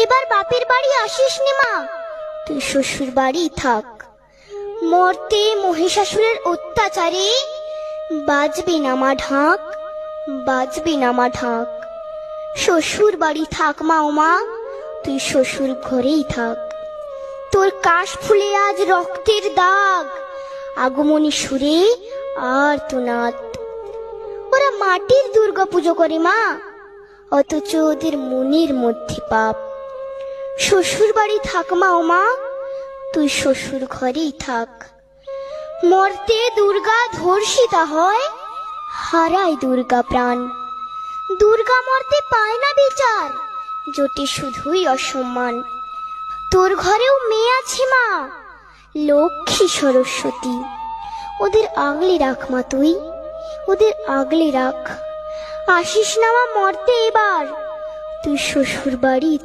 এবার বাপের বাড়ি আসিস নে মা, তুই শ্বশুর বাড়ি থাক। মর্তে মহিষাসুরের অত্যাচারে বাজবে না মা ঢাক, বাজবে না মা ঢাক। শ্বশুর বাড়ি থাক মা ও মা, তুই শ্বশুর ঘরেই থাক। তোর কাশ ফুলে আজ রক্তের দাগ, আগমনী সুরে আর তোনাদ। ওরা মাটির দুর্গা পুজো করে মা, অথচ ওদের মনের মধ্যে পাপ। শ্বশুর বাড়ি থাক মা ও মা, তুই শ্বশুর ঘরেই থাক। মর্তে দুর্গা ধর্ষিতা হয়, হারায় দুর্গা প্রাণ। দুর্গা মর্তে পায় না বিচার, জোটে শুধুই অসম্মান। তোর ঘরেও মেয়ে আছে মা, লক্ষ্মী সরস্বতী, ওদের আগলে রাখ মা তুই, ওদের আগলে রাখ। আসিস না মা মর্তে এবার, তুই শ্বশুর বাড়ি